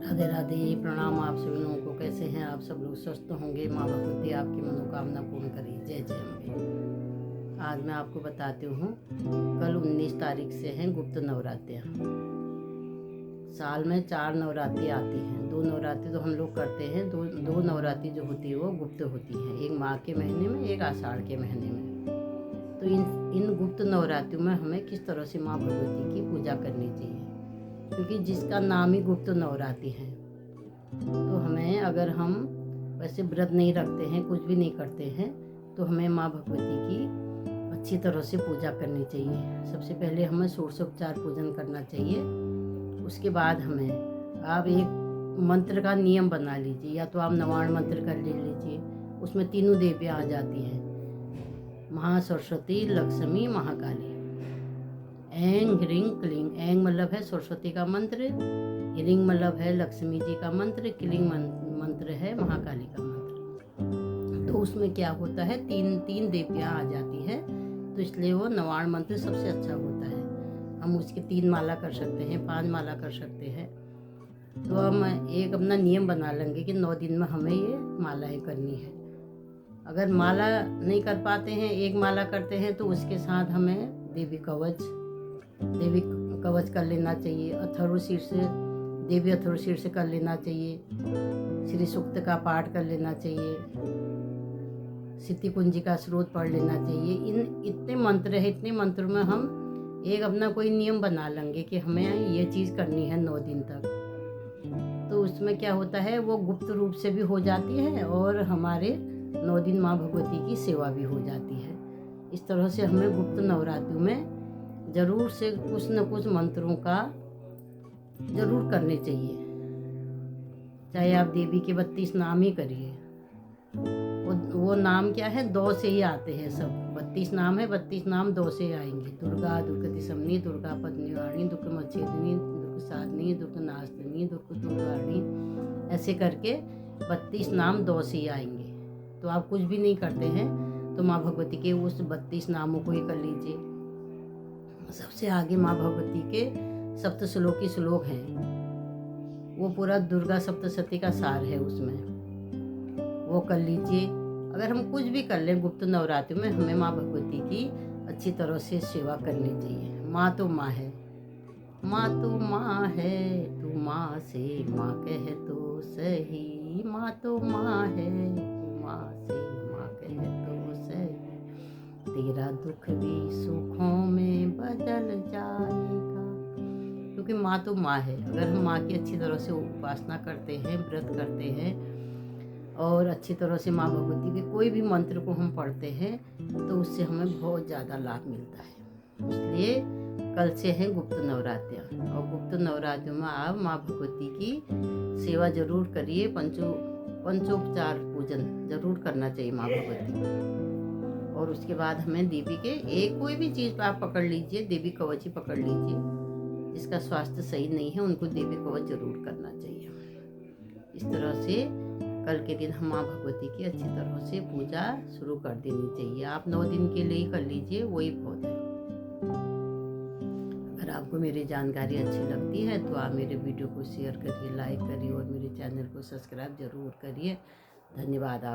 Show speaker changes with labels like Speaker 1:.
Speaker 1: राधे राधे, प्रणाम आप सभी लोगों को। कैसे हैं आप सब लोग? स्वस्थ होंगे। माँ भगवती आपकी मनोकामना पूर्ण करी। जय जय अम्बे। आज मैं आपको बताती हूँ, कल 19 तारीख से हैं गुप्त नवरात्रियाँ। साल में 4 नवरात्रि आती हैं। 2 नवरात्रि तो हम लोग करते हैं। दो नवरात्रि जो होती है वो गुप्त होती है, एक माघ के महीने में, एक आषाढ़ के महीने में। तो इन गुप्त नवरात्रियों में हमें किस तरह से माँ भगवती की पूजा करनी चाहिए, क्योंकि जिसका नाम ही गुप्त नवरात्रि है। तो हमें, अगर हम वैसे व्रत नहीं रखते हैं, कुछ भी नहीं करते हैं, तो हमें माँ भगवती की अच्छी तरह से पूजा करनी चाहिए। सबसे पहले हमें षोडशोपचार पूजन करना चाहिए। उसके बाद हमें, आप एक मंत्र का नियम बना लीजिए, या तो आप नवाण मंत्र कर ले लीजिए। उसमें तीनों देवियाँ आ जाती हैं, महासरस्वती, लक्ष्मी, महाकाली। ऐंग ह्रीं क्लीं। ऐंग मतलब है सरस्वती का मंत्र, ह्रीं मतलब है लक्ष्मी जी का मंत्र, क्लीं मंत्र है महाकाली का मंत्र। तो उसमें क्या होता है, तीन देवियाँ आ जाती है, तो इसलिए वो नवाण मंत्र सबसे अच्छा होता है। हम उसकी 3 माला कर सकते हैं, 5 माला कर सकते हैं। तो हम एक अपना नियम बना लेंगे कि 9 दिन में हमें ये मालाएं करनी है। अगर माला नहीं कर पाते हैं, एक माला करते हैं, तो उसके साथ हमें देवी कवच कर लेना चाहिए। अथर्वशीर्ष, देवी अथर्वशीर्ष कर लेना चाहिए। श्री सूक्त का पाठ कर लेना चाहिए। सिद्धि कुंजी का स्रोत पढ़ लेना चाहिए। इतने मंत्र है, इतने मंत्रों में हम एक अपना कोई नियम बना लेंगे कि हमें ये चीज़ करनी है 9 दिन तक। तो उसमें क्या होता है, वो गुप्त रूप से भी हो जाती है और हमारे 9 दिन माँ भगवती की सेवा भी हो जाती है। इस तरह से हमें गुप्त नवरात्रियों में जरूर से कुछ न कुछ मंत्रों का जरूर करने चाहिए। चाहे आप देवी के 32 नाम ही करिए। वो नाम क्या है, 2 से ही आते हैं सब। 32 नाम है, 32 नाम 2 से आएंगे। दुर्गा, दुर्गति समनी, दुर्गा पद्मिवाणी, दुर्ग मच्छेदिनी, दुर्ग साधनी, दुर्ग नास्तिनी, दुर्ग दुर्गाणी, ऐसे करके 32 नाम 2 से ही आएंगे। तो आप कुछ भी नहीं करते हैं तो माँ भगवती के उस 32 नामों को ही कर लीजिए। सबसे आगे माँ भगवती के सप्तश्लोकी श्लोक हैं, वो पूरा दुर्गा सप्तशती का सार है उसमें, वो कर लीजिए। अगर हम कुछ भी कर लें गुप्त नवरात्रि में, हमें माँ भगवती की अच्छी तरह से सेवा करनी चाहिए। माँ तो माँ है, माँ तो माँ है, तू माँ से माँ कह तो सही। माँ तो माँ है, तू माँ से माँ कह तो सही। तेरा दुख भी सुखों में बदल जाएगा। क्योंकि माँ तो माँ है। अगर हम माँ की अच्छी तरह से उपासना करते हैं, व्रत करते हैं, और अच्छी तरह से माँ भगवती के कोई भी मंत्र को हम पढ़ते हैं, तो उससे हमें बहुत ज़्यादा लाभ मिलता है। इसलिए कल से है गुप्त नवरात्रियाँ, और गुप्त नवरात्रियों में आप माँ भगवती की सेवा जरूर करिए। पंचोपचार पूजन जरूर करना चाहिए माँ भगवती को। और उसके बाद हमें देवी के एक कोई भी चीज़ आप पकड़ लीजिए, देवी कवच ही पकड़ लीजिए। जिसका स्वास्थ्य सही नहीं है उनको देवी कवच जरूर करना चाहिए। इस तरह से कल के दिन हम माँ भगवती की अच्छी तरह से पूजा शुरू कर देनी चाहिए। आप 9 दिन के लिए ही कर लीजिए, वही बहुत है। अगर आपको मेरी जानकारी अच्छी लगती है तो आप मेरे वीडियो को शेयर करिए, लाइक करिए, और मेरे चैनल को सब्सक्राइब जरूर करिए। धन्यवाद।